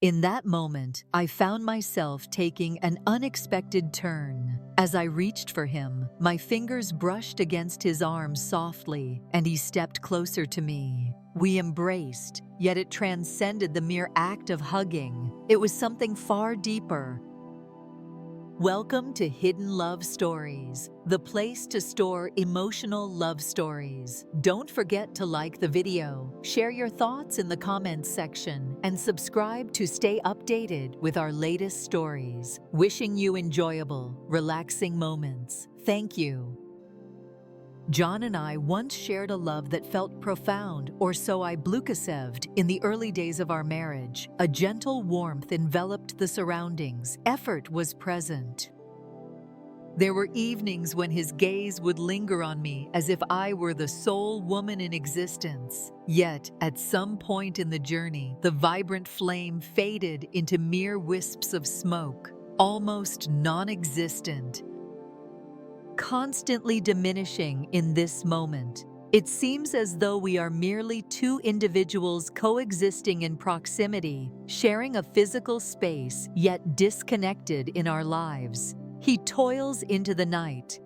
In that moment, I found myself taking an unexpected turn. As I reached for him, my fingers brushed against his arm softly, and he stepped closer to me. We embraced, yet it transcended the mere act of hugging. It was something far deeper. Welcome to Hidden Love Stories, the place to store emotional love stories. Don't forget to like the video, share your thoughts in the comments section, and subscribe to stay updated with our latest stories. Wishing you enjoyable, relaxing moments. Thank you. John and I once shared a love that felt profound, or so I blukasseved, in the early days of our marriage. A gentle warmth enveloped the surroundings. Effort was present. There were evenings when his gaze would linger on me as if I were the sole woman in existence. Yet, at some point in the journey, the vibrant flame faded into mere wisps of smoke, almost non-existent. Constantly diminishing in this moment. It seems as though we are merely two individuals coexisting in proximity, sharing a physical space, yet disconnected in our lives. He toils into the night.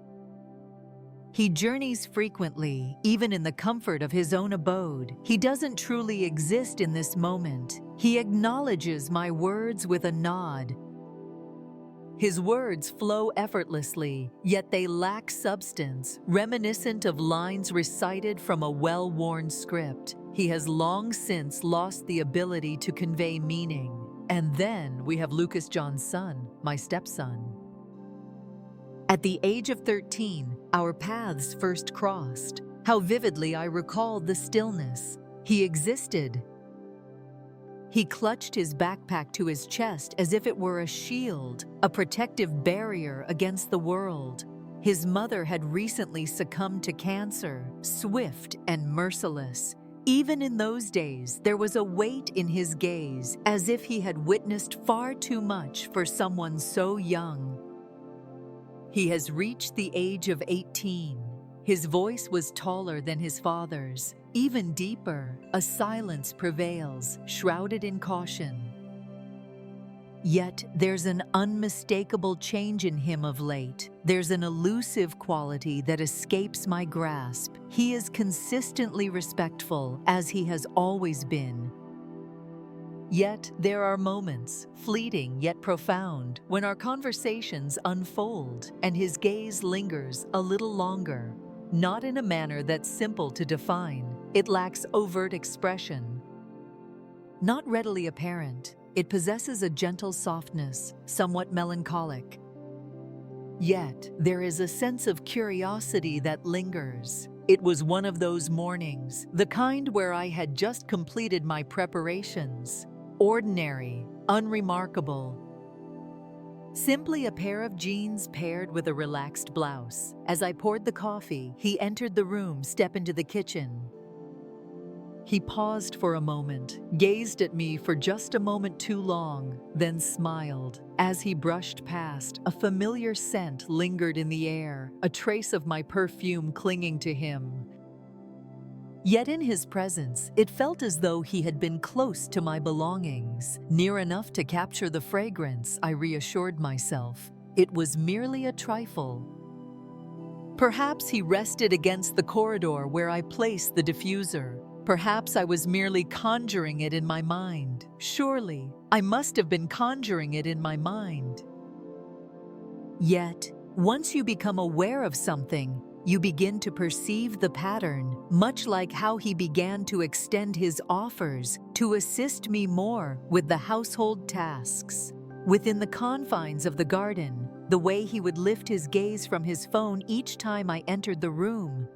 He journeys frequently, even in the comfort of his own abode. He doesn't truly exist in this moment. He acknowledges my words with a nod. His words flow effortlessly, yet they lack substance, reminiscent of lines recited from a well-worn script. He has long since lost the ability to convey meaning. And then we have Lucas John's son, my stepson. At the age of 13, our paths first crossed. How vividly I recall the stillness. He existed. He clutched his backpack to his chest as if it were a shield, a protective barrier against the world. His mother had recently succumbed to cancer, swift and merciless. Even in those days, there was a weight in his gaze, as if he had witnessed far too much for someone so young. He has reached the age of 18. His voice was taller than his father's. Even deeper, a silence prevails, shrouded in caution. Yet there's an unmistakable change in him of late. There's an elusive quality that escapes my grasp. He is consistently respectful, as he has always been. Yet there are moments, fleeting yet profound, when our conversations unfold and his gaze lingers a little longer. Not in a manner that's simple to define. It lacks overt expression. Not readily apparent, it possesses a gentle softness, somewhat melancholic. Yet, there is a sense of curiosity that lingers. It was one of those mornings, the kind where I had just completed my preparations. Ordinary, unremarkable. Simply a pair of jeans paired with a relaxed blouse. As I poured the coffee, he entered the room, stepped into the kitchen. He paused for a moment, gazed at me for just a moment too long, then smiled. As he brushed past, a familiar scent lingered in the air, a trace of my perfume clinging to him. Yet in his presence, it felt as though he had been close to my belongings, near enough to capture the fragrance. I reassured myself. It was merely a trifle. Perhaps he rested against the corridor where I placed the diffuser. Perhaps I was merely conjuring it in my mind. Surely, I must have been conjuring it in my mind. Yet, once you become aware of something, you begin to perceive the pattern, much like how he began to extend his offers to assist me more with the household tasks. Within the confines of the garden, the way he would lift his gaze from his phone each time I entered the room.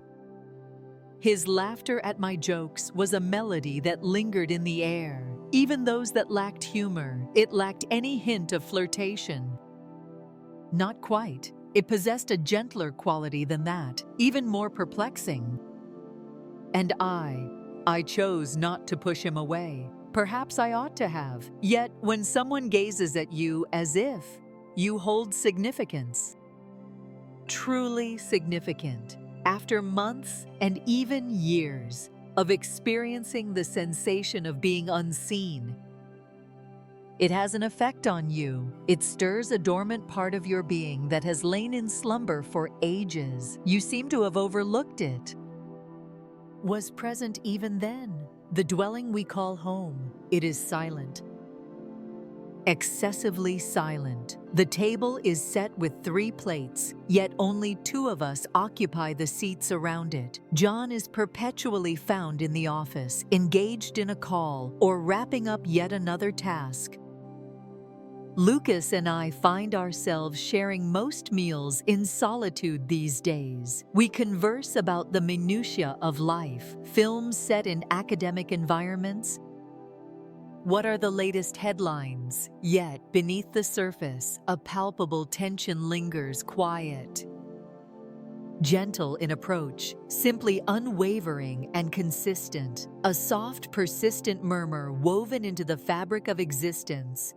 His laughter at my jokes was a melody that lingered in the air. Even those that lacked humor, it lacked any hint of flirtation. Not quite. It possessed a gentler quality than that, even more perplexing. And I chose not to push him away. Perhaps I ought to have. Yet, when someone gazes at you as if you hold significance, truly significant, after months and even years of experiencing the sensation of being unseen, It has an effect on you. It stirs a dormant part of your being that has lain in slumber for ages. You seem to have overlooked it. Was present even then. The dwelling we call home. It is silent. Excessively silent. The table is set with 3 plates, yet only 2 of us occupy the seats around it. John is perpetually found in the office, engaged in a call, or wrapping up yet another task. Lucas and I find ourselves sharing most meals in solitude these days. We converse about the minutiae of life, films set in academic environments. What are the latest headlines? Yet, beneath the surface, a palpable tension lingers, quiet, gentle in approach, simply unwavering and consistent. A soft, persistent murmur woven into the fabric of existence.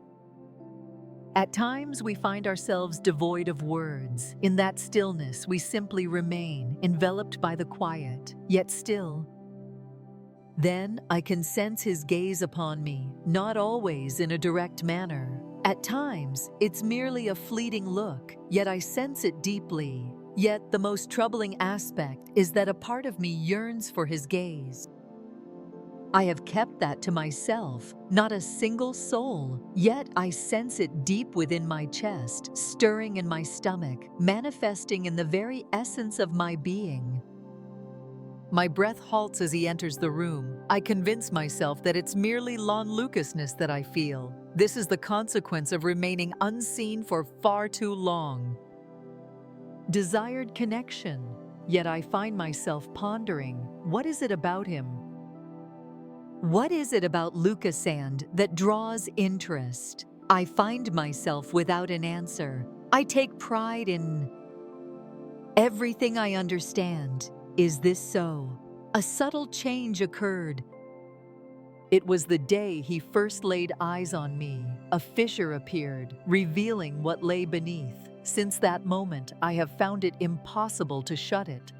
At times, we find ourselves devoid of words. In that stillness, we simply remain, enveloped by the quiet, yet still. Then I can sense his gaze upon me, not always in a direct manner. At times, it's merely a fleeting look, yet I sense it deeply. Yet the most troubling aspect is that a part of me yearns for his gaze. I have kept that to myself, not a single soul, yet I sense it deep within my chest, stirring in my stomach, manifesting in the very essence of my being. My breath halts as he enters the room. I convince myself that it's merely Lucasness that I feel. This is the consequence of remaining unseen for far too long. Desired connection, yet I find myself pondering, what is it about him? What is it about Lucasand that draws interest? I find myself without an answer. I take pride in everything I understand. Is this so? A subtle change occurred. It was the day he first laid eyes on me. A fissure appeared, revealing what lay beneath. Since that moment, I have found it impossible to shut it.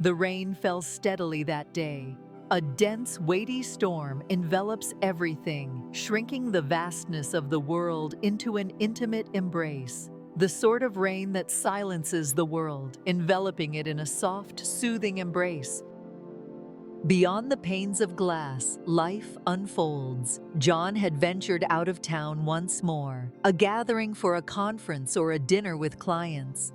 The rain fell steadily that day. A dense, weighty storm envelops everything, shrinking the vastness of the world into an intimate embrace. The sort of rain that silences the world, enveloping it in a soft, soothing embrace. Beyond the panes of glass, life unfolds. John had ventured out of town once more, a gathering for a conference or a dinner with clients.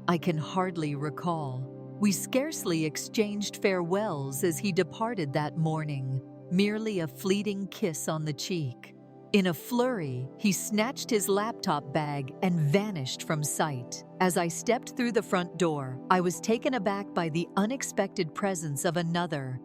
I can hardly recall. We scarcely exchanged farewells as he departed that morning, merely a fleeting kiss on the cheek. In a flurry, he snatched his laptop bag and vanished from sight. As I stepped through the front door, I was taken aback by the unexpected presence of another.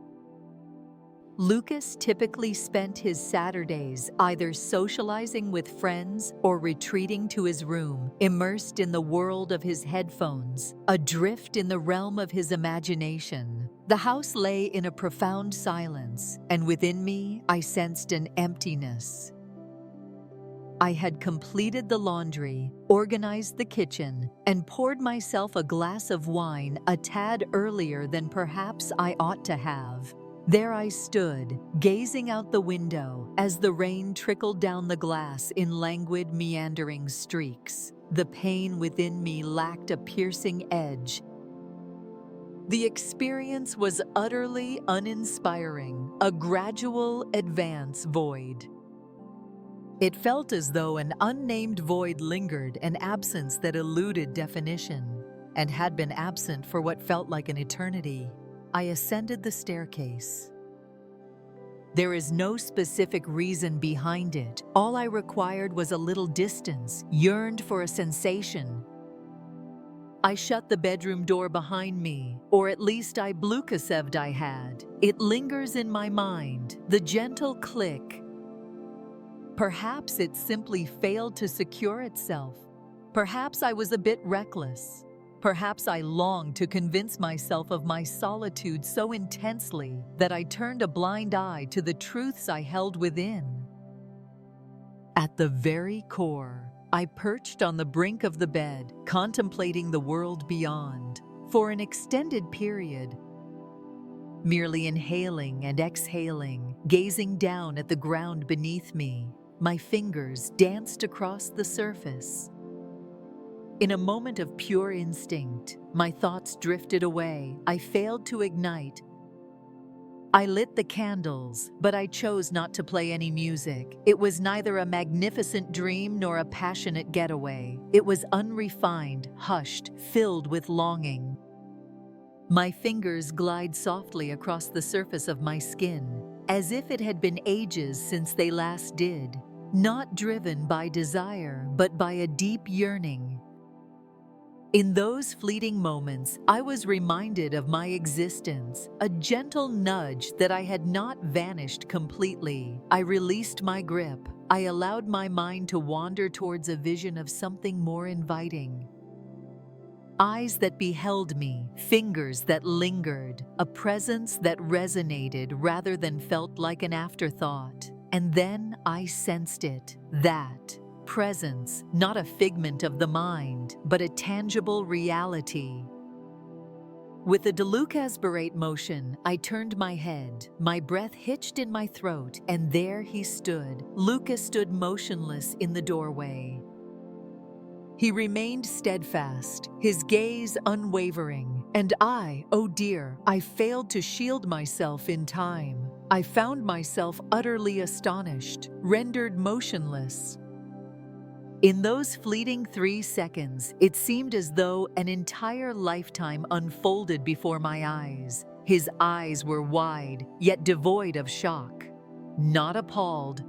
Lucas typically spent his Saturdays either socializing with friends or retreating to his room, immersed in the world of his headphones, adrift in the realm of his imagination. The house lay in a profound silence, and within me, I sensed an emptiness. I had completed the laundry, organized the kitchen, and poured myself a glass of wine a tad earlier than perhaps I ought to have. There I stood, gazing out the window as the rain trickled down the glass in languid, meandering streaks. The pain within me lacked a piercing edge. The experience was utterly uninspiring, a gradual advance void. It felt as though an unnamed void lingered, an absence that eluded definition, and had been absent for what felt like an eternity. I ascended the staircase. There is no specific reason behind it. All I required was a little distance, yearned for a sensation. I shut the bedroom door behind me, or at least I Blukaseved I had. It lingers in my mind, the gentle click. Perhaps it simply failed to secure itself. Perhaps I was a bit reckless. Perhaps I longed to convince myself of my solitude so intensely that I turned a blind eye to the truths I held within. At the very core, I perched on the brink of the bed, contemplating the world beyond. For an extended period, merely inhaling and exhaling, gazing down at the ground beneath me. My fingers danced across the surface. In a moment of pure instinct, my thoughts drifted away. I failed to ignite. I lit the candles, but I chose not to play any music. It was neither a magnificent dream nor a passionate getaway. It was unrefined, hushed, filled with longing. My fingers glide softly across the surface of my skin, as if it had been ages since they last did, not driven by desire, but by a deep yearning. In those fleeting moments, I was reminded of my existence, a gentle nudge that I had not vanished completely. I released my grip. I allowed my mind to wander towards a vision of something more inviting. Eyes that beheld me, fingers that lingered, a presence that resonated rather than felt like an afterthought. And then I sensed it, that presence, not a figment of the mind, but a tangible reality. With a Delucasberate motion, I turned my head, my breath hitched in my throat, and there he stood. Lucas stood motionless in the doorway. He remained steadfast, his gaze unwavering, and oh dear, I failed to shield myself in time. I found myself utterly astonished, rendered motionless. In those fleeting 3 seconds, it seemed as though an entire lifetime unfolded before my eyes. His eyes were wide, yet devoid of shock. Not appalled.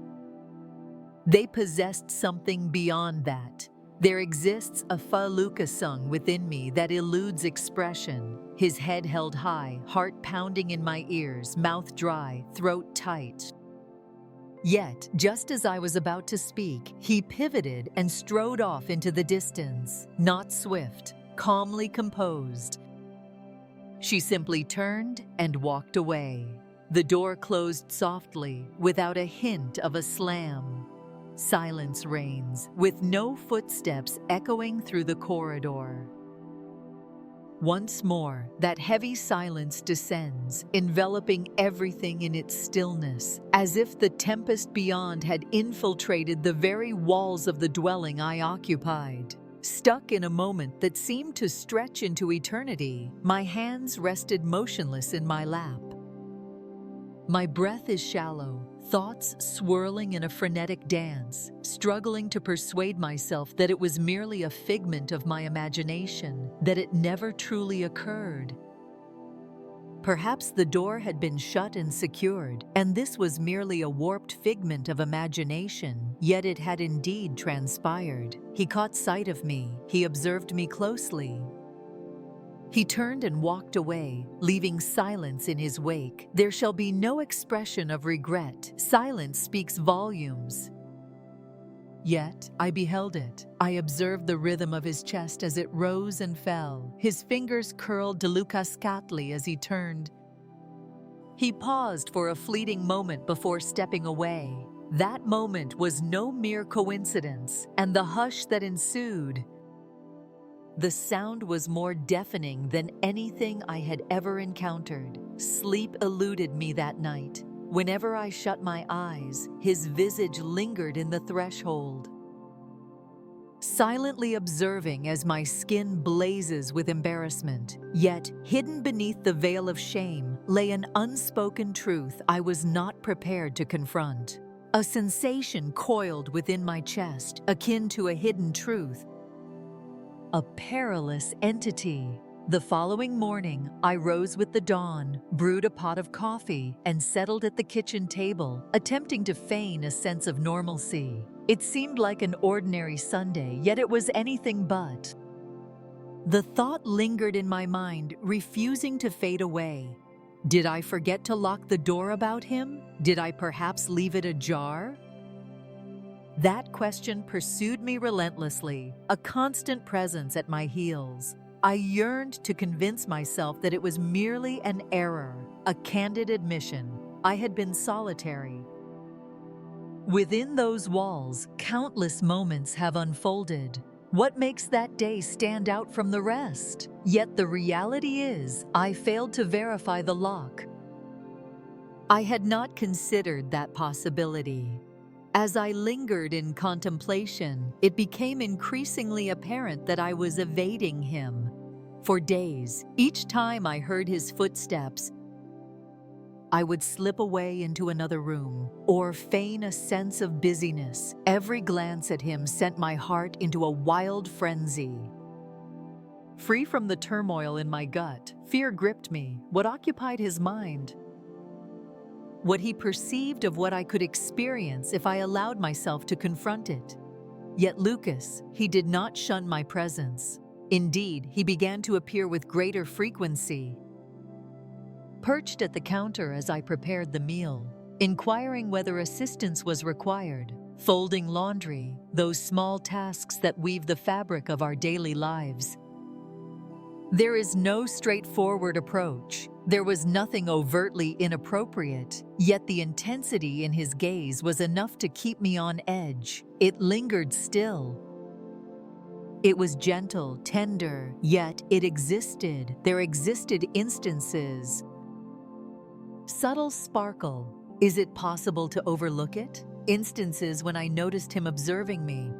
They possessed something beyond that. There exists a Lucasung within me that eludes expression. His head held high, heart pounding in my ears, mouth dry, throat tight. Yet, just as I was about to speak, he pivoted and strode off into the distance, not swift, calmly composed. She simply turned and walked away. The door closed softly, without a hint of a slam. Silence reigns, with no footsteps echoing through the corridor. Once more, that heavy silence descends, enveloping everything in its stillness, as if the tempest beyond had infiltrated the very walls of the dwelling I occupied. Stuck in a moment that seemed to stretch into eternity, my hands rested motionless in my lap. My breath is shallow, thoughts swirling in a frenetic dance, struggling to persuade myself that it was merely a figment of my imagination, that it never truly occurred. Perhaps the door had been shut and secured, and this was merely a warped figment of imagination, yet it had indeed transpired. He caught sight of me. He observed me closely. He turned and walked away, leaving silence in his wake. There shall be no expression of regret. Silence speaks volumes. Yet I beheld it. I observed the rhythm of his chest as it rose and fell. His fingers curled delucascatly as he turned. He paused for a fleeting moment before stepping away. That moment was no mere coincidence, and the hush that ensued, the sound was more deafening than anything I had ever encountered. Sleep eluded me that night. Whenever I shut my eyes, his visage lingered in the threshold. Silently observing as my skin blazes with embarrassment, yet hidden beneath the veil of shame lay an unspoken truth I was not prepared to confront. A sensation coiled within my chest, akin to a hidden truth. A perilous entity. The following morning, I rose with the dawn, brewed a pot of coffee, and settled at the kitchen table, attempting to feign a sense of normalcy. It seemed like an ordinary Sunday, yet it was anything but. The thought lingered in my mind, refusing to fade away. Did I forget to lock the door about him? Did I perhaps leave it ajar? That question pursued me relentlessly, a constant presence at my heels. I yearned to convince myself that it was merely an error, a candid admission. I had been solitary. Within those walls, countless moments have unfolded. What makes that day stand out from the rest? Yet the reality is, I failed to verify the lock. I had not considered that possibility. As I lingered in contemplation, it became increasingly apparent that I was evading him. For days, each time I heard his footsteps, I would slip away into another room or feign a sense of busyness. Every glance at him sent my heart into a wild frenzy. Free from the turmoil in my gut, fear gripped me. What occupied his mind? What he perceived of what I could experience if I allowed myself to confront it. Yet Lucas, he did not shun my presence. Indeed, he began to appear with greater frequency. Perched at the counter as I prepared the meal, inquiring whether assistance was required, folding laundry, those small tasks that weave the fabric of our daily lives. There is no straightforward approach. There was nothing overtly inappropriate, yet the intensity in his gaze was enough to keep me on edge. It lingered still. It was gentle, tender, yet it existed. There existed instances. Subtle sparkle. Is it possible to overlook it? Instances when I noticed him observing me.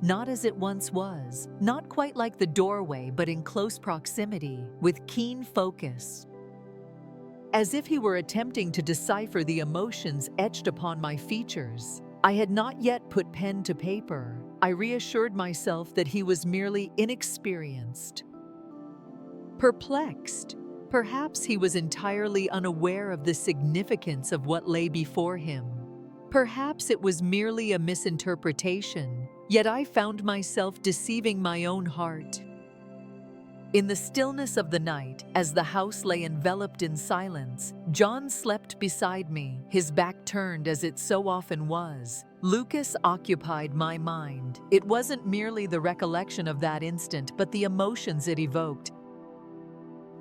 Not as it once was, not quite like the doorway, but in close proximity, with keen focus. As if he were attempting to decipher the emotions etched upon my features. I had not yet put pen to paper. I reassured myself that he was merely inexperienced. Perplexed. Perhaps he was entirely unaware of the significance of what lay before him. Perhaps it was merely a misinterpretation, yet I found myself deceiving my own heart. In the stillness of the night, as the house lay enveloped in silence, John slept beside me, his back turned as it so often was. Lucas occupied my mind. It wasn't merely the recollection of that instant, but the emotions it evoked.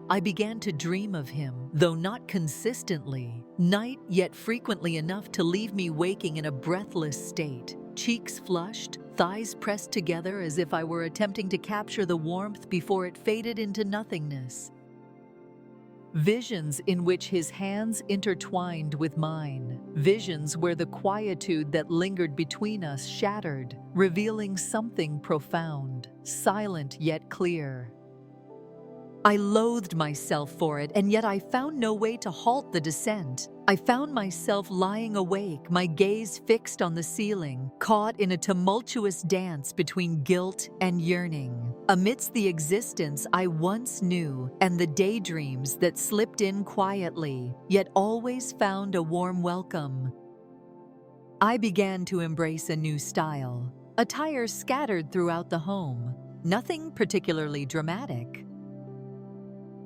I began to dream of him, though not consistently, night yet frequently enough to leave me waking in a breathless state, cheeks flushed, thighs pressed together as if I were attempting to capture the warmth before it faded into nothingness. Visions in which his hands intertwined with mine, visions where the quietude that lingered between us shattered, revealing something profound, silent yet clear. I loathed myself for it, and yet I found no way to halt the descent. I found myself lying awake, my gaze fixed on the ceiling, caught in a tumultuous dance between guilt and yearning. Amidst the existence I once knew and the daydreams that slipped in quietly, yet always found a warm welcome. I began to embrace a new style. Attire scattered throughout the home. Nothing particularly dramatic.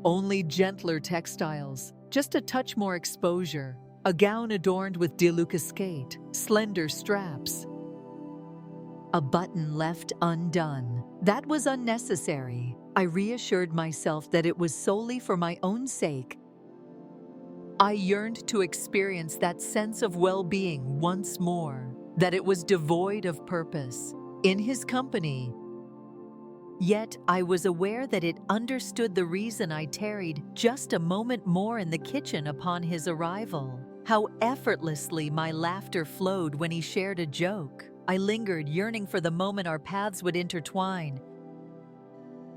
Only gentler textiles, just a touch more exposure, a gown adorned with delucascate, slender straps. A button left undone. That was unnecessary. I reassured myself that it was solely for my own sake. I yearned to experience that sense of well-being once more, that it was devoid of purpose. In his company, yet I was aware that it understood the reason I tarried just a moment more in the kitchen upon his arrival. How effortlessly my laughter flowed when he shared a joke. I lingered, yearning for the moment our paths would intertwine.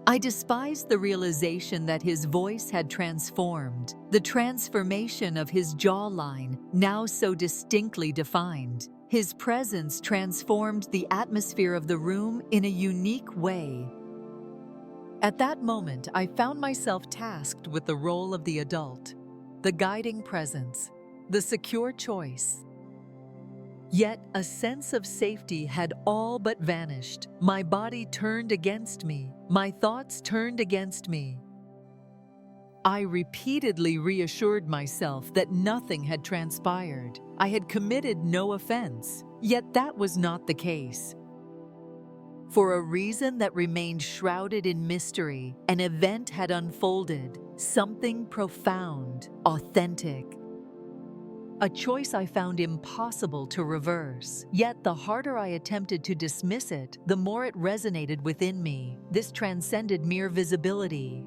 I despised the realization that his voice had transformed, the transformation of his jawline, now so distinctly defined. His presence transformed the atmosphere of the room in a unique way. At that moment, I found myself tasked with the role of the adult, the guiding presence, the secure choice. Yet a sense of safety had all but vanished. My body turned against me. My thoughts turned against me. I repeatedly reassured myself that nothing had transpired. I had committed no offense. Yet that was not the case. For a reason that remained shrouded in mystery, an event had unfolded, something profound, authentic. A choice I found impossible to reverse. Yet the harder I attempted to dismiss it, the more it resonated within me. This transcended mere visibility.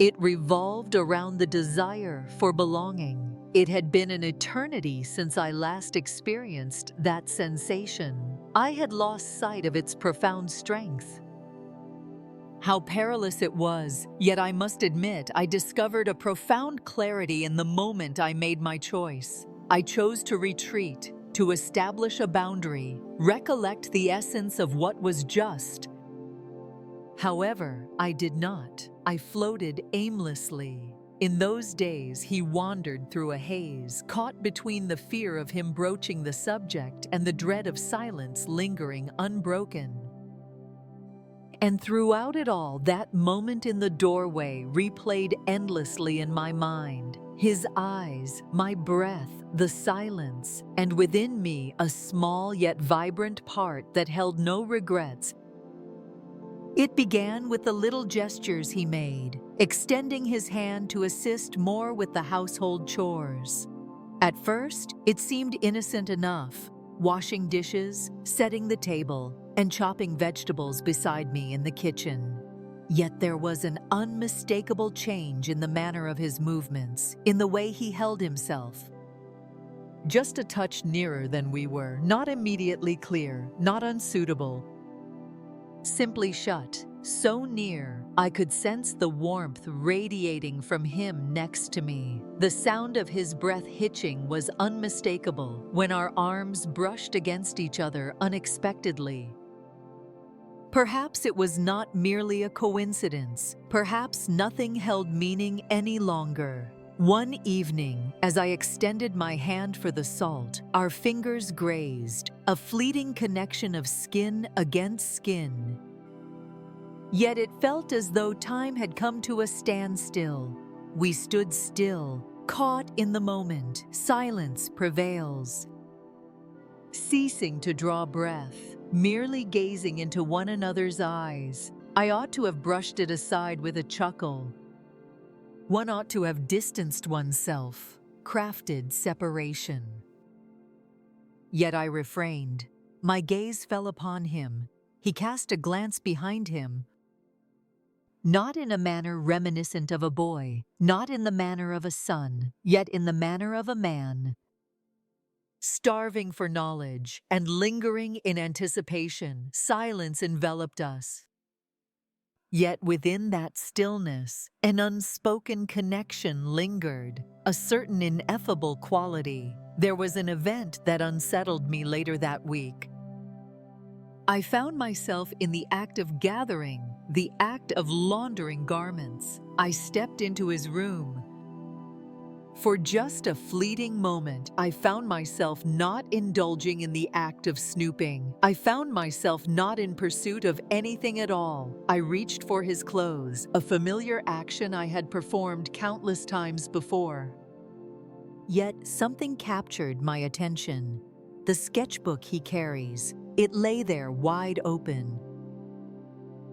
It revolved around the desire for belonging. It had been an eternity since I last experienced that sensation. I had lost sight of its profound strength. How perilous it was, yet I must admit I discovered a profound clarity in the moment I made my choice. I chose to retreat, to establish a boundary, recollect the essence of what was just. However, I did not. I floated aimlessly. In those days, he wandered through a haze, caught between the fear of him broaching the subject and the dread of silence lingering unbroken. And throughout it all, that moment in the doorway replayed endlessly in my mind. His eyes, my breath, the silence, and within me a small yet vibrant part that held no regrets. It began with the little gestures he made, extending his hand to assist more with the household chores. At first, it seemed innocent enough, washing dishes, setting the table, and chopping vegetables beside me in the kitchen. Yet there was an unmistakable change in the manner of his movements, in the way he held himself. Just a touch nearer than we were, not immediately clear, not unsuitable. Simply shut, so near, I could sense the warmth radiating from him next to me. The sound of his breath hitching was unmistakable when our arms brushed against each other unexpectedly. Perhaps it was not merely a coincidence. Perhaps nothing held meaning any longer. One evening, as I extended my hand for the salt, our fingers grazed, a fleeting connection of skin against skin. Yet it felt as though time had come to a standstill. We stood still, caught in the moment. Silence prevails. Ceasing to draw breath, merely gazing into one another's eyes. I ought to have brushed it aside with a chuckle. One ought to have distanced oneself, crafted separation. Yet I refrained. My gaze fell upon him. He cast a glance behind him. Not in a manner reminiscent of a boy, not in the manner of a son, yet in the manner of a man. Starving for knowledge and lingering in anticipation, silence enveloped us. Yet within that stillness, an unspoken connection lingered, a certain ineffable quality. There was an event that unsettled me later that week. I found myself in the act of gathering, the act of laundering garments. I stepped into his room. For just a fleeting moment, I found myself not indulging in the act of snooping. I found myself not in pursuit of anything at all. I reached for his clothes, a familiar action I had performed countless times before. Yet something captured my attention. The sketchbook he carries. It lay there wide open.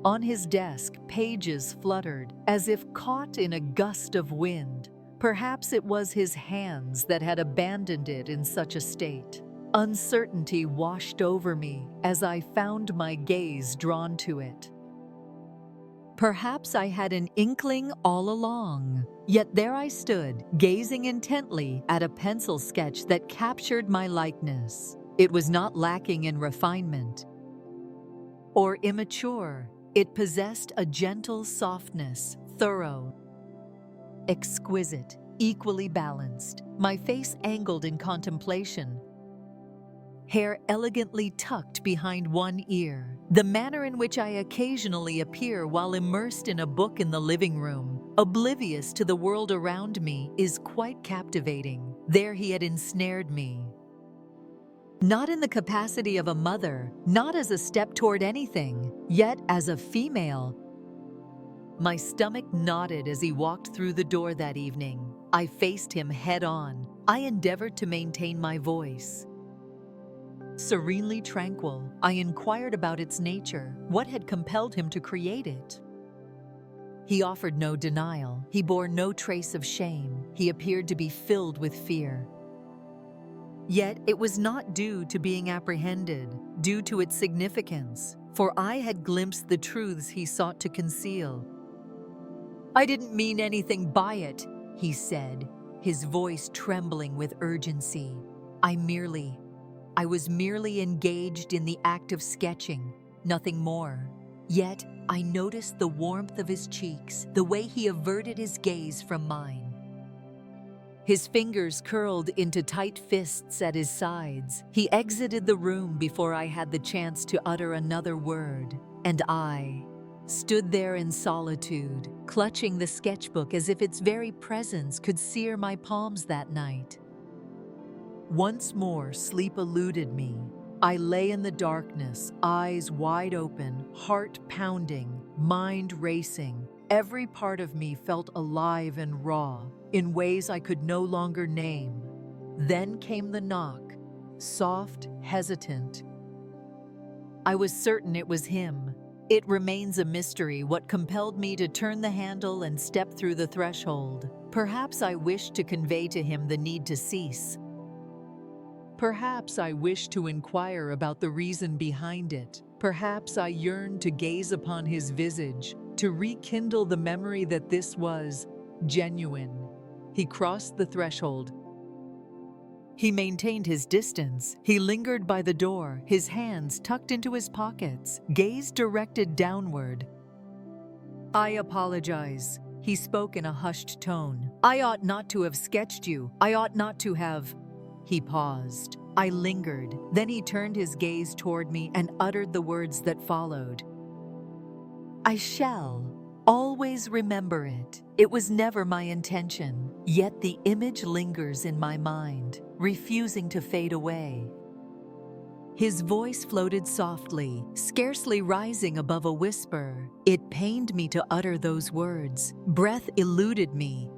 On his desk, pages fluttered, as if caught in a gust of wind. Perhaps it was his hands that had abandoned it in such a state. Uncertainty washed over me as I found my gaze drawn to it. Perhaps I had an inkling all along. Yet there I stood, gazing intently at a pencil sketch that captured my likeness. It was not lacking in refinement or immature. It possessed a gentle softness, thorough, exquisite, equally balanced, my face angled in contemplation, hair elegantly tucked behind one ear. The manner in which I occasionally appear while immersed in a book in the living room, oblivious to the world around me, is quite captivating. There he had ensnared me. Not in the capacity of a mother, not as a step toward anything, yet as a female. My stomach knotted as he walked through the door that evening. I faced him head on. I endeavored to maintain my voice. Serenely tranquil, I inquired about its nature, what had compelled him to create it. He offered no denial. He bore no trace of shame. He appeared to be filled with fear. Yet it was not due to being apprehended, due to its significance, for I had glimpsed the truths he sought to conceal. I didn't mean anything by it, he said, his voice trembling with urgency. I was merely engaged in the act of sketching, nothing more. Yet, I noticed the warmth of his cheeks, the way he averted his gaze from mine. His fingers curled into tight fists at his sides. He exited the room before I had the chance to utter another word, and I stood there in solitude, clutching the sketchbook as if its very presence could sear my palms that night. Once more, sleep eluded me. I lay in the darkness, eyes wide open, heart pounding, mind racing. Every part of me felt alive and raw, in ways I could no longer name. Then came the knock, soft, hesitant. I was certain it was him. It remains a mystery what compelled me to turn the handle and step through the threshold. Perhaps I wished to convey to him the need to cease. Perhaps I wished to inquire about the reason behind it. Perhaps I yearned to gaze upon his visage, to rekindle the memory that this was genuine. He crossed the threshold. He maintained his distance. He lingered by the door, his hands tucked into his pockets, gaze directed downward. I apologize, he spoke in a hushed tone. I ought not to have sketched you. I ought not to have... He paused. I lingered. Then he turned his gaze toward me and uttered the words that followed. I shall always remember it. It was never my intention, yet the image lingers in my mind, refusing to fade away. His voice floated softly, scarcely rising above a whisper. It pained me to utter those words. Breath eluded me.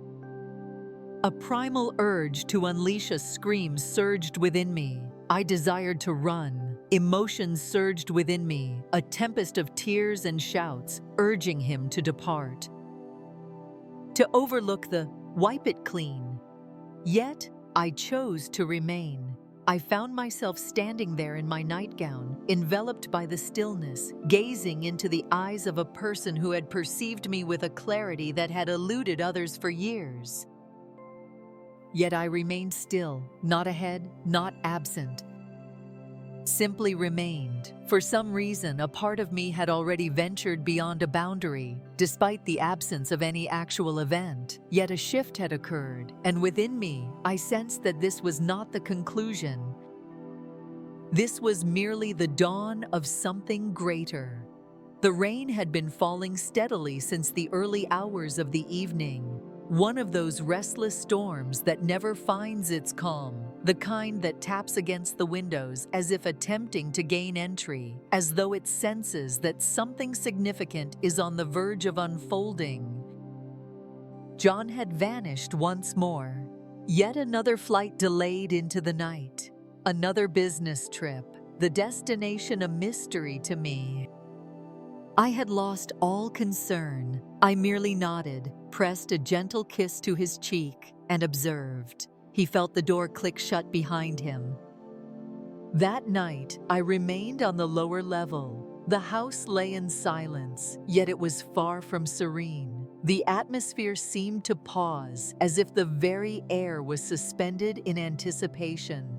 A primal urge to unleash a scream surged within me. I desired to run. Emotions surged within me, a tempest of tears and shouts, urging him to depart. To overlook the wipe it clean. Yet, I chose to remain. I found myself standing there in my nightgown, enveloped by the stillness, gazing into the eyes of a person who had perceived me with a clarity that had eluded others for years. Yet I remained still, not ahead, not absent. Simply remained. For some reason, a part of me had already ventured beyond a boundary, despite the absence of any actual event. Yet a shift had occurred, and within me, I sensed that this was not the conclusion. This was merely the dawn of something greater. The rain had been falling steadily since the early hours of the evening. One of those restless storms that never finds its calm, the kind that taps against the windows as if attempting to gain entry, as though it senses that something significant is on the verge of unfolding. John had vanished once more. Yet another flight delayed into the night. Another business trip, the destination a mystery to me. I had lost all concern. I merely nodded, pressed a gentle kiss to his cheek, and observed. He felt the door click shut behind him. That night, I remained on the lower level. The house lay in silence, yet it was far from serene. The atmosphere seemed to pause, as if the very air was suspended in anticipation.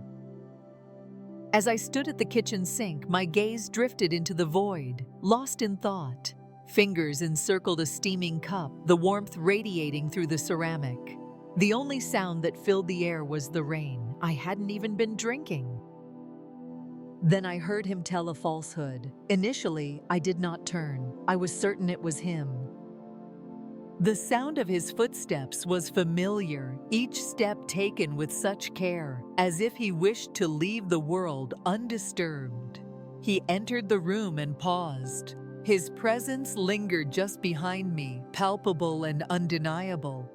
As I stood at the kitchen sink, my gaze drifted into the void, lost in thought. Fingers encircled a steaming cup, the warmth radiating through the ceramic. The only sound that filled the air was the rain. I hadn't even been drinking. Then I heard him tell a falsehood. Initially, I did not turn. I was certain it was him. The sound of his footsteps was familiar, each step taken with such care, as if he wished to leave the world undisturbed. He entered the room and paused. His presence lingered just behind me, palpable and undeniable.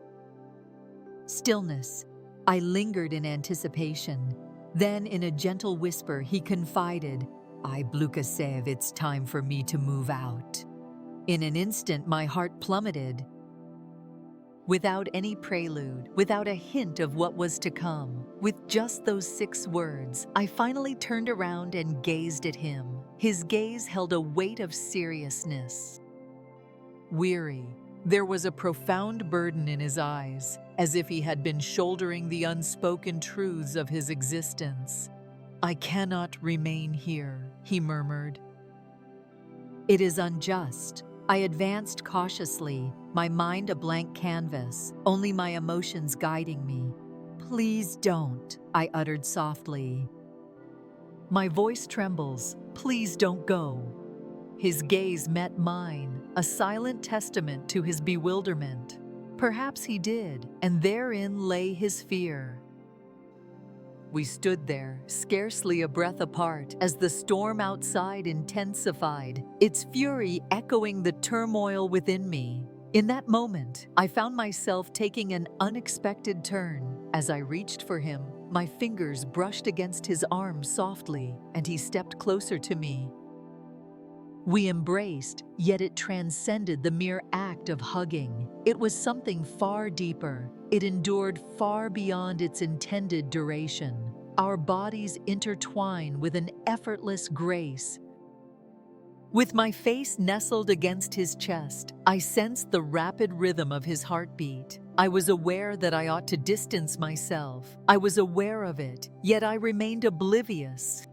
Stillness. I lingered in anticipation. Then, in a gentle whisper, he confided, "I, Blukasev, it's time for me to move out." In an instant, my heart plummeted. Without any prelude, without a hint of what was to come, with just those 6 words, I finally turned around and gazed at him. His gaze held a weight of seriousness. Weary, There was a profound burden in his eyes, as if he had been shouldering the unspoken truths of his existence. "I cannot remain here," he murmured. "It is unjust." I advanced cautiously, my mind a blank canvas, only my emotions guiding me. "Please don't," I uttered softly. My voice trembles. "Please don't go." His gaze met mine, a silent testament to his bewilderment. Perhaps he did, and therein lay his fear. We stood there, scarcely a breath apart, as the storm outside intensified, its fury echoing the turmoil within me. In that moment, I found myself taking an unexpected turn. As I reached for him, my fingers brushed against his arm softly, and he stepped closer to me. We embraced, yet it transcended the mere act of hugging. It was something far deeper. It endured far beyond its intended duration. Our bodies intertwined with an effortless grace. With my face nestled against his chest, I sensed the rapid rhythm of his heartbeat. I was aware that I ought to distance myself. I was aware of it, yet I remained oblivious.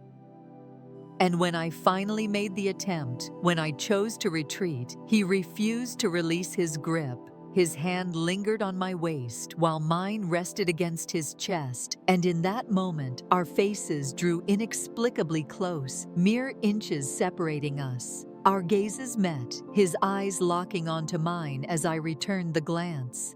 And when I finally made the attempt, when I chose to retreat, he refused to release his grip. His hand lingered on my waist while mine rested against his chest, and in that moment, our faces drew inexplicably close, mere inches separating us. Our gazes met, his eyes locking onto mine as I returned the glance.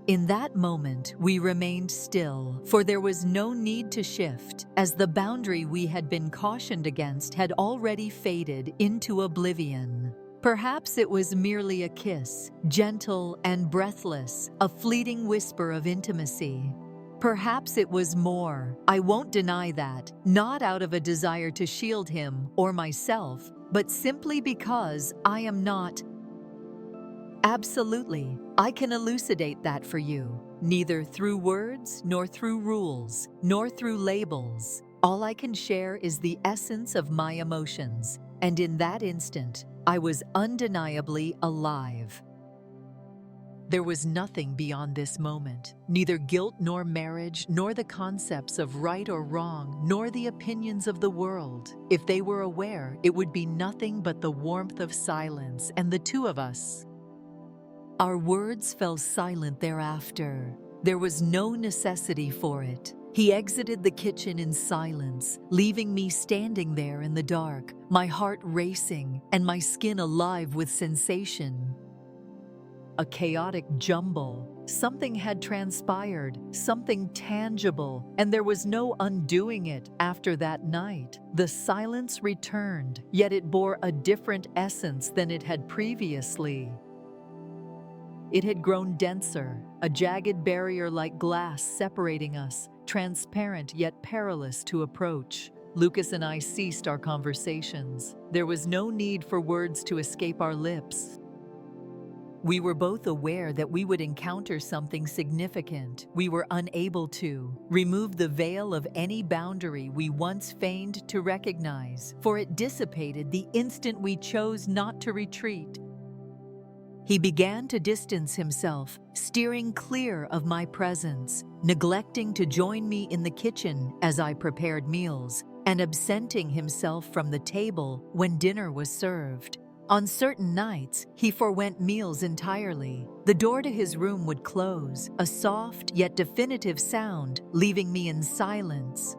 In that moment, we remained still, for there was no need to shift, as the boundary we had been cautioned against had already faded into oblivion. Perhaps it was merely a kiss, gentle and breathless, a fleeting whisper of intimacy. Perhaps it was more. I won't deny that, not out of a desire to shield him or myself, but simply because I am not. Absolutely, I can elucidate that for you, neither through words, nor through rules, nor through labels. All I can share is the essence of my emotions, and in that instant, I was undeniably alive. There was nothing beyond this moment, neither guilt nor marriage, nor the concepts of right or wrong, nor the opinions of the world. If they were aware, it would be nothing but the warmth of silence and the two of us. Our words fell silent thereafter. There was no necessity for it. He exited the kitchen in silence, leaving me standing there in the dark, my heart racing and my skin alive with sensation. A chaotic jumble. Something had transpired, something tangible, and there was no undoing it after that night. The silence returned, yet it bore a different essence than it had previously. It had grown denser, a jagged barrier like glass separating us, transparent yet perilous to approach. Lucas and I ceased our conversations. There was no need for words to escape our lips. We were both aware that we would encounter something significant. We were unable to remove the veil of any boundary we once feigned to recognize, for it dissipated the instant we chose not to retreat. He began to distance himself, steering clear of my presence, neglecting to join me in the kitchen as I prepared meals, and absenting himself from the table when dinner was served. On certain nights, he forwent meals entirely. The door to his room would close, a soft yet definitive sound, leaving me in silence.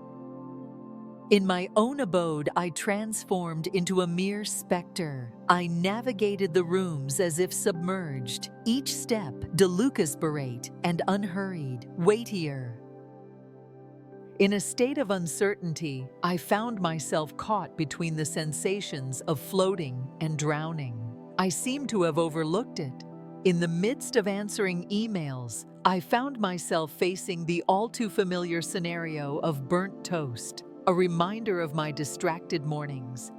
In my own abode, I transformed into a mere specter. I navigated the rooms as if submerged, each step delucesperate and unhurried, weightier. In a state of uncertainty, I found myself caught between the sensations of floating and drowning. I seemed to have overlooked it. In the midst of answering emails, I found myself facing the all-too-familiar scenario of burnt toast, a reminder of my distracted mornings.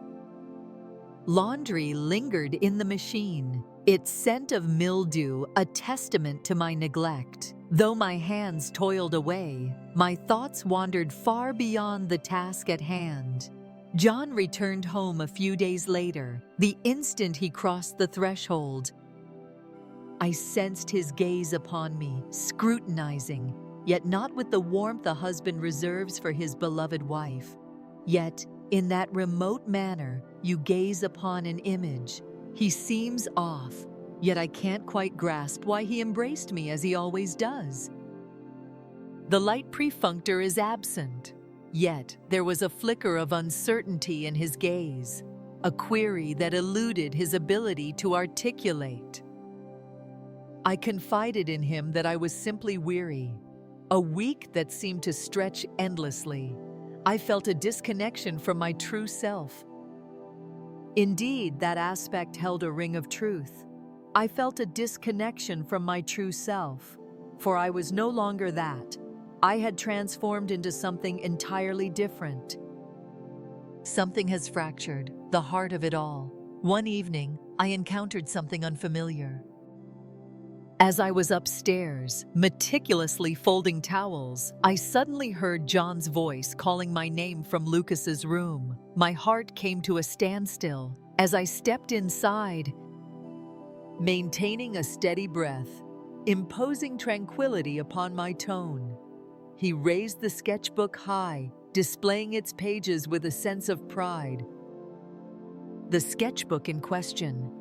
Laundry lingered in the machine, its scent of mildew a testament to my neglect. Though my hands toiled away, my thoughts wandered far beyond the task at hand. John returned home a few days later. The instant he crossed the threshold, I sensed his gaze upon me, scrutinizing, yet not with the warmth a husband reserves for his beloved wife. Yet, in that remote manner, you gaze upon an image. He seems off, yet I can't quite grasp why he embraced me as he always does. The light prefunctor is absent, yet there was a flicker of uncertainty in his gaze, a query that eluded his ability to articulate. I confided in him that I was simply weary, a week that seemed to stretch endlessly. I felt a disconnection from my true self. Indeed, that aspect held a ring of truth. I felt a disconnection from my true self, for I was no longer that. I had transformed into something entirely different. Something has fractured, the heart of it all. One evening, I encountered something unfamiliar. As I was upstairs, meticulously folding towels, I suddenly heard John's voice calling my name from Lucas's room. My heart came to a standstill as I stepped inside, maintaining a steady breath, imposing tranquility upon my tone. He raised the sketchbook high, displaying its pages with a sense of pride. The sketchbook in question,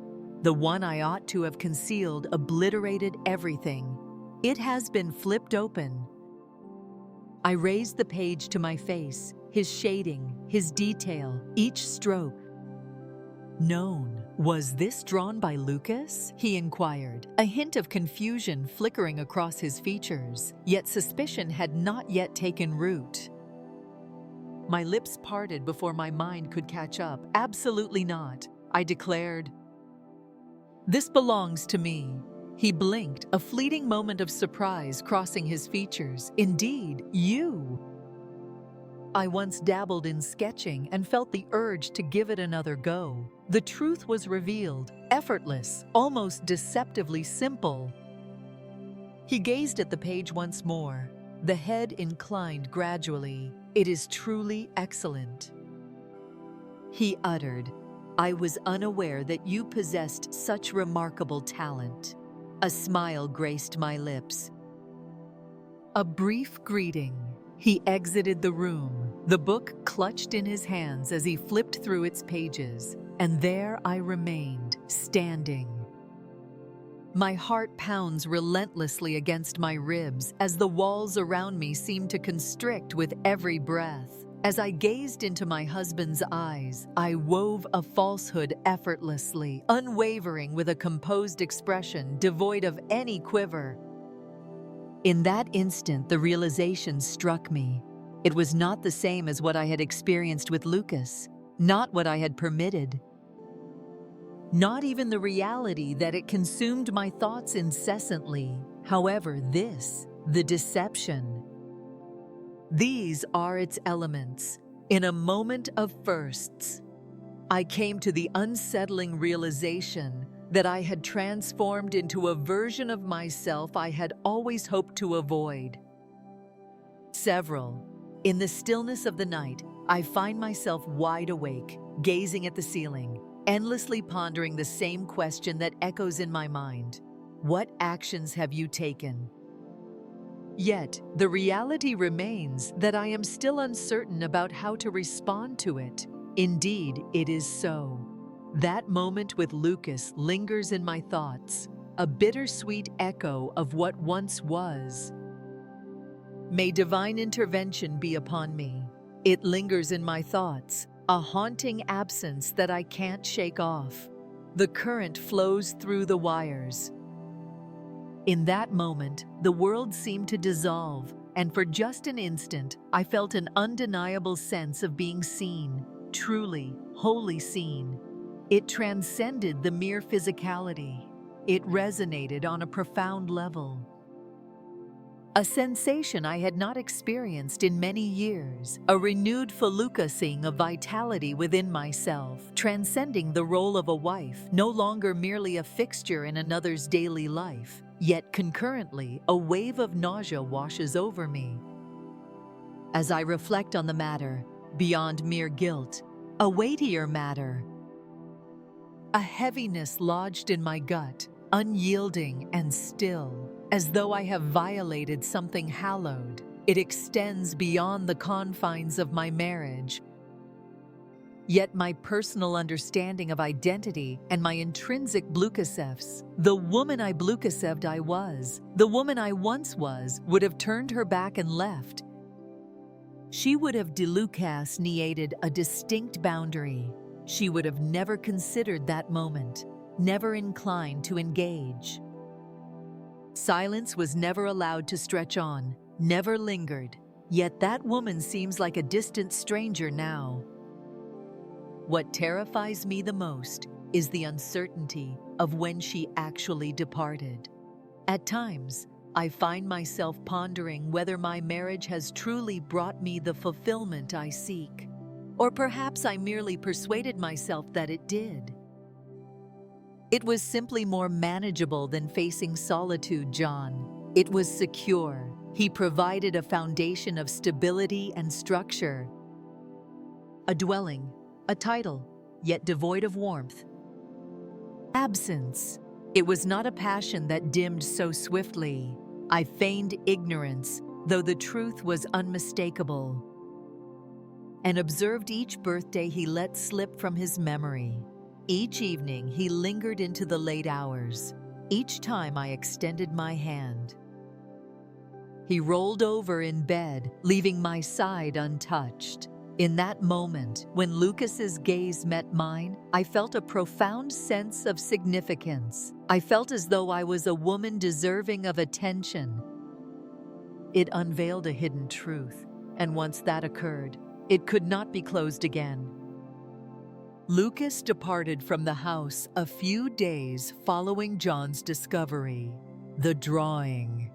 the one I ought to have concealed, obliterated everything. It has been flipped open. I raised the page to my face, his shading, his detail, each stroke. Known. Was this drawn by Lucas? He inquired, a hint of confusion flickering across his features, yet suspicion had not yet taken root. My lips parted before my mind could catch up. Absolutely not, I declared. This belongs to me. He blinked, a fleeting moment of surprise crossing his features. Indeed, you. I once dabbled in sketching and felt the urge to give it another go. The truth was revealed, effortless, almost deceptively simple. He gazed at the page once more, the head inclined gradually. It is truly excellent. He uttered, I was unaware that you possessed such remarkable talent. A smile graced my lips. A brief greeting. He exited the room, the book clutched in his hands as he flipped through its pages, and there I remained, standing. My heart pounds relentlessly against my ribs as the walls around me seem to constrict with every breath. As I gazed into my husband's eyes, I wove a falsehood effortlessly, unwavering with a composed expression devoid of any quiver. In that instant, the realization struck me. It was not the same as what I had experienced with Lucas, not what I had permitted. Not even the reality that it consumed my thoughts incessantly. However, this, the deception, these are its elements. In a moment of firsts, I came to the unsettling realization that I had transformed into a version of myself I had always hoped to avoid. In the stillness of the night, I find myself wide awake, gazing at the ceiling, endlessly pondering the same question that echoes in my mind. What actions have you taken? Yet, the reality remains that I am still uncertain about how to respond to it. Indeed, it is so. That moment with Lucas lingers in my thoughts, a bittersweet echo of what once was. May divine intervention be upon me. It lingers in my thoughts, a haunting absence that I can't shake off. The current flows through the wires. In that moment, the world seemed to dissolve, and for just an instant, I felt an undeniable sense of being seen, truly, wholly seen. It transcended the mere physicality. It resonated on a profound level. A sensation I had not experienced in many years, a renewed felucasing of vitality within myself, transcending the role of a wife, no longer merely a fixture in another's daily life. Yet concurrently, a wave of nausea washes over me. As I reflect on the matter, beyond mere guilt, a weightier matter, a heaviness lodged in my gut, unyielding and still, as though I have violated something hallowed. It extends beyond the confines of my marriage. Yet my personal understanding of identity and my intrinsic Blukasevs, the woman I Blukaseved I was, the woman I once was, would have turned her back and left. She would have delucasneated a distinct boundary. She would have never considered that moment, never inclined to engage. Silence was never allowed to stretch on, never lingered, yet that woman seems like a distant stranger now. What terrifies me the most is the uncertainty of when she actually departed. At times, I find myself pondering whether my marriage has truly brought me the fulfillment I seek, or perhaps I merely persuaded myself that it did. It was simply more manageable than facing solitude, John. It was secure. He provided a foundation of stability and structure. A dwelling, a title, yet devoid of warmth. Absence. It was not a passion that dimmed so swiftly. I feigned ignorance, though the truth was unmistakable, and observed each birthday he let slip from his memory. Each evening he lingered into the late hours. Each time I extended my hand, he rolled over in bed, leaving my side untouched. In that moment, when Lucas's gaze met mine, I felt a profound sense of significance. I felt as though I was a woman deserving of attention. It unveiled a hidden truth, and once that occurred, it could not be closed again. Lucas departed from the house a few days following John's discovery. The drawing.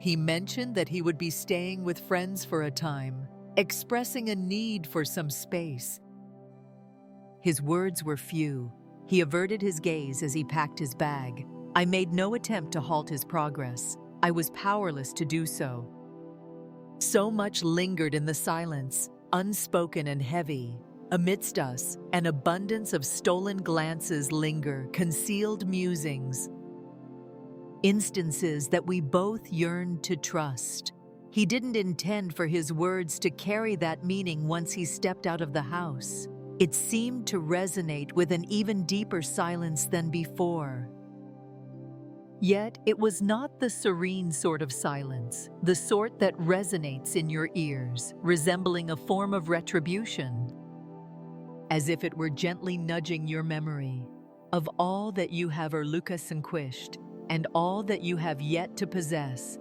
He mentioned that he would be staying with friends for a time, expressing a need for some space. His words were few. He averted his gaze as he packed his bag. I made no attempt to halt his progress. I was powerless to do so. So much lingered in the silence, unspoken and heavy. Amidst us, an abundance of stolen glances linger, concealed musings, instances that we both yearned to trust. He didn't intend for his words to carry that meaning once he stepped out of the house. It seemed to resonate with an even deeper silence than before. Yet it was not the serene sort of silence, the sort that resonates in your ears, resembling a form of retribution, as if it were gently nudging your memory of all that you have Lukasenquished and all that you have yet to possess.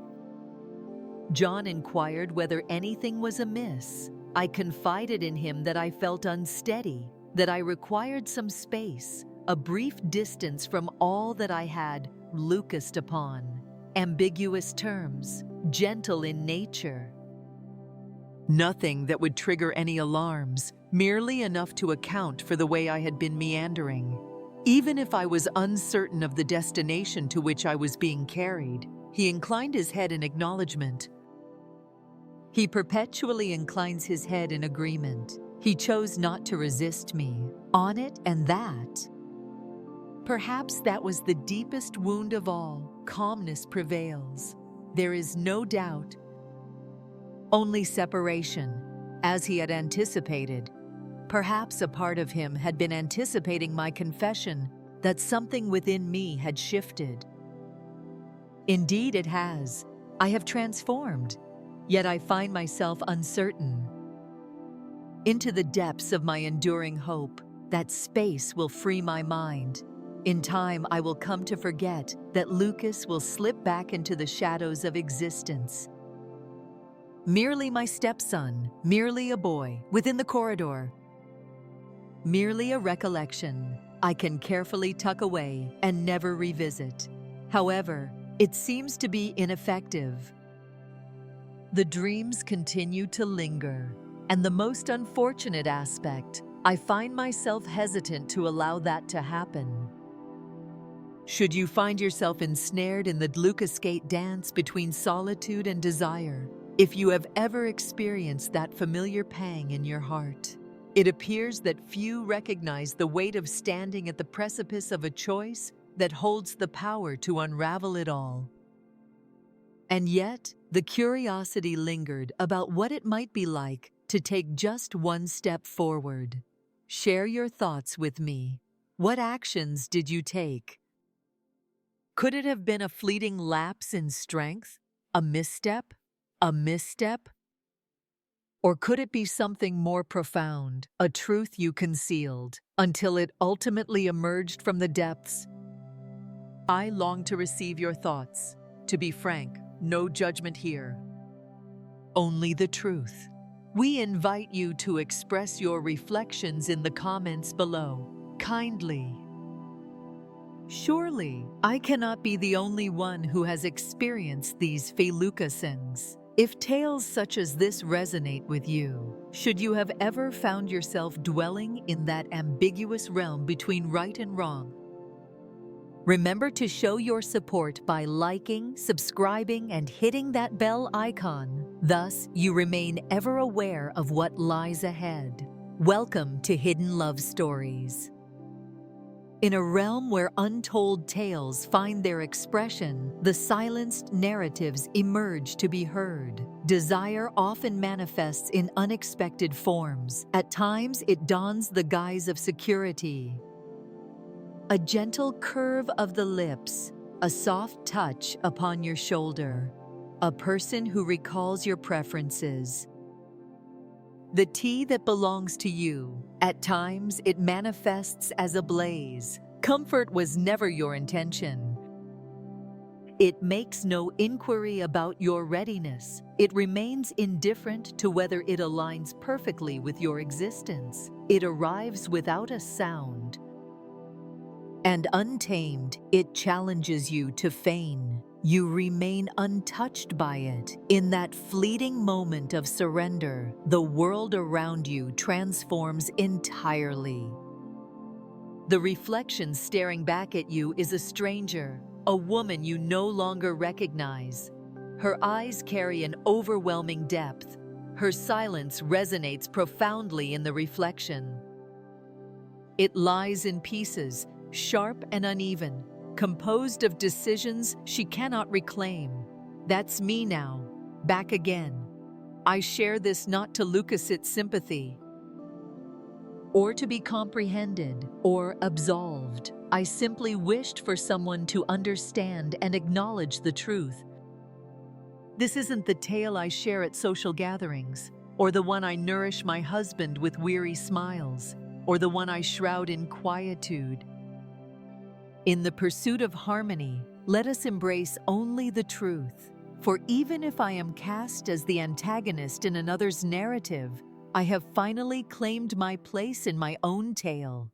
John inquired whether anything was amiss. I confided in him that I felt unsteady, that I required some space, a brief distance from all that I had Lucased upon. Ambiguous terms, gentle in nature. Nothing that would trigger any alarms, merely enough to account for the way I had been meandering. Even if I was uncertain of the destination to which I was being carried, he inclined his head in acknowledgement. He perpetually inclines his head in agreement. He chose not to resist me. On it and that. Perhaps that was the deepest wound of all. Calmness prevails. There is no doubt. Only separation, as he had anticipated. Perhaps a part of him had been anticipating my confession that something within me had shifted. Indeed it has. I have transformed. Yet I find myself uncertain. Into the depths of my enduring hope, that space will free my mind. In time, I will come to forget that Lucas will slip back into the shadows of existence. Merely my stepson, merely a boy within the corridor. Merely a recollection I can carefully tuck away and never revisit. However, it seems to be ineffective. The dreams continue to linger, and the most unfortunate aspect, I find myself hesitant to allow that to happen. Should you find yourself ensnared in the Lucasgate dance between solitude and desire, if you have ever experienced that familiar pang in your heart, it appears that few recognize the weight of standing at the precipice of a choice that holds the power to unravel it all. And yet, the curiosity lingered about what it might be like to take just one step forward. Share your thoughts with me. What actions did you take? Could it have been a fleeting lapse in strength? A misstep? A misstep? Or could it be something more profound, a truth you concealed, until it ultimately emerged from the depths? I long to receive your thoughts. To be frank, no judgment here. Only the truth. We invite you to express your reflections in the comments below, kindly. Surely, I cannot be the only one who has experienced these felucasins. If tales such as this resonate with you, should you have ever found yourself dwelling in that ambiguous realm between right and wrong, remember to show your support by liking, subscribing, and hitting that bell icon. Thus, you remain ever aware of what lies ahead. Welcome to Hidden Love Stories. In a realm where untold tales find their expression, the silenced narratives emerge to be heard. Desire often manifests in unexpected forms. At times, it dons the guise of security. A gentle curve of the lips, a soft touch upon your shoulder, a person who recalls your preferences. The tea that belongs to you. At times, it manifests as a blaze. Comfort was never your intention. It makes no inquiry about your readiness. It remains indifferent to whether it aligns perfectly with your existence. It arrives without a sound. And untamed, it challenges you to feign. You remain untouched by it. In that fleeting moment of surrender, the world around you transforms entirely. The reflection staring back at you is a stranger, a woman you no longer recognize. Her eyes carry an overwhelming depth. Her silence resonates profoundly in the reflection. It lies in pieces, sharp and uneven, composed of decisions she cannot reclaim. That's me now, back again. I share this not to elicit sympathy, or to be comprehended or absolved. I simply wished for someone to understand and acknowledge the truth. This isn't the tale I share at social gatherings, or the one I nourish my husband with weary smiles, or the one I shroud in quietude. In the pursuit of harmony, let us embrace only the truth. For even if I am cast as the antagonist in another's narrative, I have finally claimed my place in my own tale.